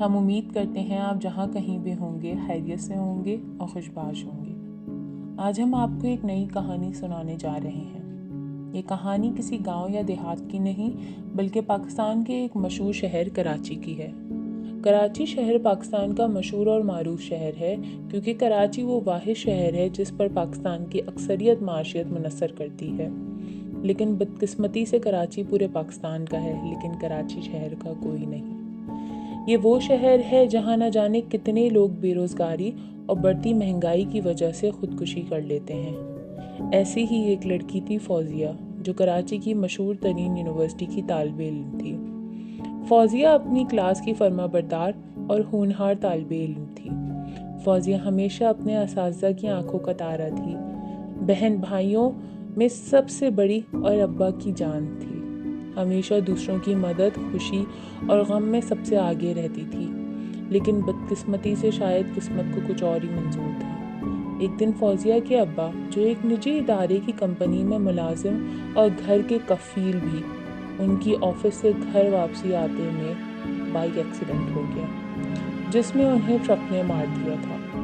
ہم امید کرتے ہیں آپ جہاں کہیں بھی ہوں گے خیریت سے ہوں گے اور خوشباش ہوں گے۔ آج ہم آپ کو ایک نئی کہانی سنانے جا رہے ہیں۔ یہ کہانی کسی گاؤں یا دیہات کی نہیں بلکہ پاکستان کے ایک مشہور شہر کراچی کی ہے۔ کراچی شہر پاکستان کا مشہور اور معروف شہر ہے کیونکہ کراچی وہ واحد شہر ہے جس پر پاکستان کی اکثریت معاشیت منحصر کرتی ہے۔ لیکن بدقسمتی سے کراچی پورے پاکستان کا ہے لیکن کراچی شہر کا کوئی نہیں۔ یہ وہ شہر ہے جہاں نہ جانے کتنے لوگ بے روزگاری اور بڑھتی مہنگائی کی وجہ سے خودکشی کر لیتے ہیں۔ ایسی ہی ایک لڑکی تھی فوزیہ، جو کراچی کی مشہور ترین یونیورسٹی کی طالب علم تھی۔ فوزیہ اپنی کلاس کی فرما بردار اور ہونہار طالب علم تھی۔ فوزیہ ہمیشہ اپنے اساتذہ کی آنکھوں کا تارا تھی، بہن بھائیوں میں سب سے بڑی اور ابا کی جان تھی۔ ہمیشہ دوسروں کی مدد، خوشی اور غم میں سب سے آگے رہتی تھی، لیکن بدقسمتی سے شاید قسمت کو کچھ اور ہی منظور تھا۔ ایک دن فوزیہ کے ابا، جو ایک نجی ادارے کی کمپنی میں ملازم اور گھر کے کفیل بھی، ان کی آفس سے گھر واپسی آتے میں بائک ایکسیڈنٹ ہو گیا جس میں انہیں ٹرک نے مار دیا تھا۔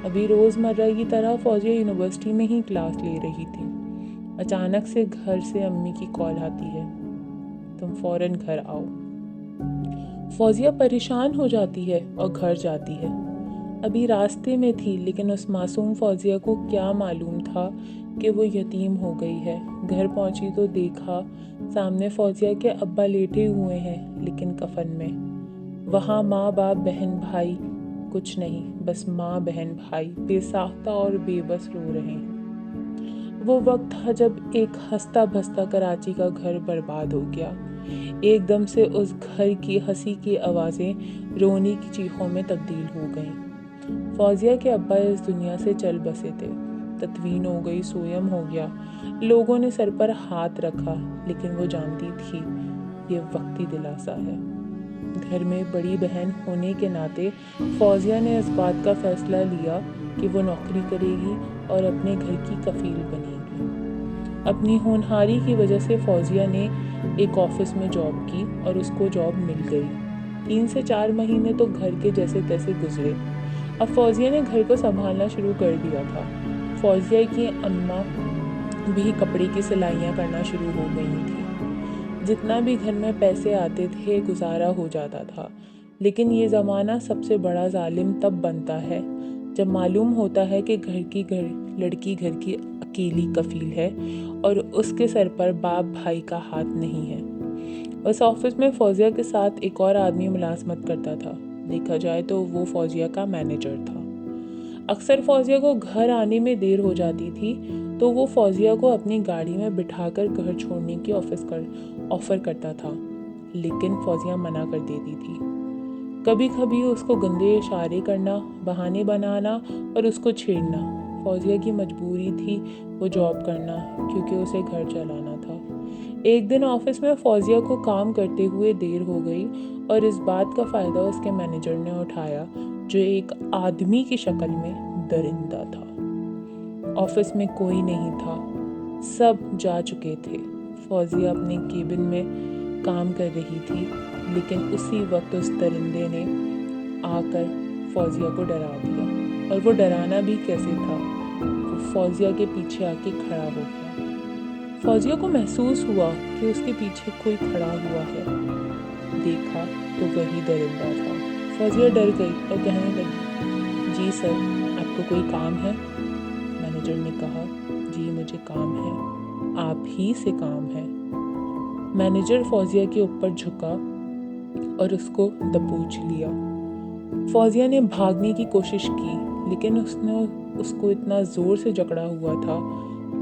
ابھی روزمرہ کی طرح فوزیہ یونیورسٹی میں ہی کلاس لے رہی تھی۔ اچانک سے گھر سے امی کی کال آتی ہے، تم فوراً گھر آؤ۔ فوزیہ پریشان ہو جاتی ہے اور گھر جاتی ہے۔ ابھی راستے میں تھی لیکن اس معصوم فوزیہ کو کیا معلوم تھا کہ وہ یتیم ہو گئی ہے۔ گھر پہنچی تو دیکھا سامنے فوزیہ کے ابا لیٹے ہوئے ہیں لیکن کفن میں۔ وہاں ماں باپ بہن بھائی کچھ نہیں، بس ماں بہن بھائی بے ساختہ اور بے بس رو رہے ہیں۔ وہ وقت تھا جب ایک ہنستا بستا کراچی کا گھر برباد ہو گیا۔ ایک دم سے اس گھر کی ہنسی کی آوازیں رونے کی چیخوں میں تبدیل ہو گئیں۔ فوزیہ کے ابا اس دنیا سے چل بسے تھے، تدفین ہو گئی، سویم ہو گیا۔ لوگوں نے سر پر ہاتھ رکھا لیکن وہ جانتی تھی یہ وقتی دلاسا ہے۔ گھر میں بڑی بہن ہونے کے ناطے فوزیہ نے اس بات کا فیصلہ لیا کہ وہ نوکری کرے گی اور اپنے گھر کی کفیل بنے گی۔ اپنی ہونہاری کی وجہ سے فوزیہ نے ایک آفس میں جاب کی اور اس کو جاب مل گئی۔ 3 سے 4 مہینے تو گھر کے جیسے تیسے گزرے۔ اب فوزیہ نے گھر کو سنبھالنا شروع کر دیا تھا۔ فوزیہ کی اماں بھی کپڑے کی سلائیاں کرنا شروع ہو گئی تھی۔ جتنا بھی گھر میں پیسے آتے تھے گزارا ہو جاتا تھا، لیکن یہ زمانہ سب سے بڑا ظالم تب بنتا ہے جب معلوم ہوتا ہے کہ لڑکی گھر کی اکیلی کفیل ہے اور اس کے سر پر باپ بھائی کا ہاتھ نہیں ہے۔ اس آفس میں فوزیہ کے ساتھ ایک اور آدمی ملازمت کرتا تھا۔ دیکھا جائے تو وہ فوزیہ کا مینیجر تھا۔ اکثر فوزیہ کو گھر آنے میں دیر ہو جاتی تھی تو وہ فوزیہ کو اپنی گاڑی میں بٹھا کر گھر چھوڑنے کی آفر کرتا تھا، لیکن فوزیہ منع کر دیتی تھی۔ کبھی کبھی اس کو گندے اشارے کرنا، بہانے بنانا اور اس کو چھیڑنا۔ فوزیہ کی مجبوری تھی وہ جاب کرنا کیونکہ اسے گھر چلانا تھا۔ ایک دن آفس میں فوزیہ کو کام کرتے ہوئے دیر ہو گئی اور اس بات کا فائدہ اس کے مینیجر نے اٹھایا، جو ایک آدمی کی شکل میں درندہ تھا۔ آفس میں کوئی نہیں تھا، سب جا چکے تھے۔ فوزیہ اپنے کیبن میں کام کر رہی تھی، لیکن اسی وقت اس درندے نے آ کر فوزیہ کو ڈرا دیا، اور وہ ڈرانا بھی کیسے تھا، وہ فوزیہ کے پیچھے آ کے کھڑا ہو گیا۔ فوزیہ کو محسوس ہوا کہ اس کے پیچھے کوئی کھڑا ہوا ہے۔ دیکھا تو وہی درندہ تھا۔ فوزیہ ڈر گئی اور کہنے لگی، جی سر، آپ کو کوئی کام ہے؟ مینیجر نے کہا، جی مجھے کام ہے۔ آپ ہی سے کام ہے۔ مینیجر فوزیہ کے اوپر جھکا اور اس کو دبوچ لیا۔ فوزیہ نے بھاگنے کی کوشش کی لیکن اس نے اس کو اتنا زور سے جکڑا ہوا تھا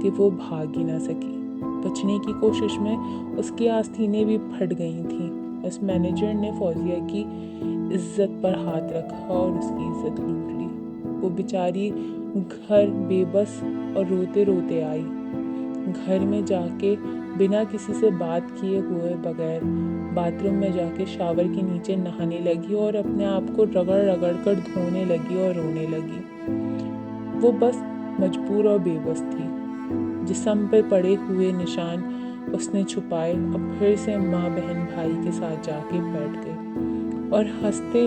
کہ وہ بھاگ ہی نہ سکی۔ بچنے کی کوشش میں اس کی آستینیں بھی پھٹ گئی تھیں۔ اس مینیجر نے فوزیہ کی عزت پر ہاتھ رکھا اور اس کی عزت لوٹ لی۔ وہ بیچاری گھر بے بس اور روتے روتے آئی۔ گھر میں جا کے بنا کسی سے بات کیے ہوئے بغیر باتھ روم میں جا کے شاور کے نیچے نہانے لگی اور اپنے آپ کو رگڑ رگڑ کر دھونے لگی اور رونے لگی۔ وہ بس مجبور اور بے بس تھی۔ جسم پہ پڑے ہوئے نشان اس نے چھپائے اور پھر سے ماں بہن بھائی کے ساتھ جا کے بیٹھ گئی اور ہنستے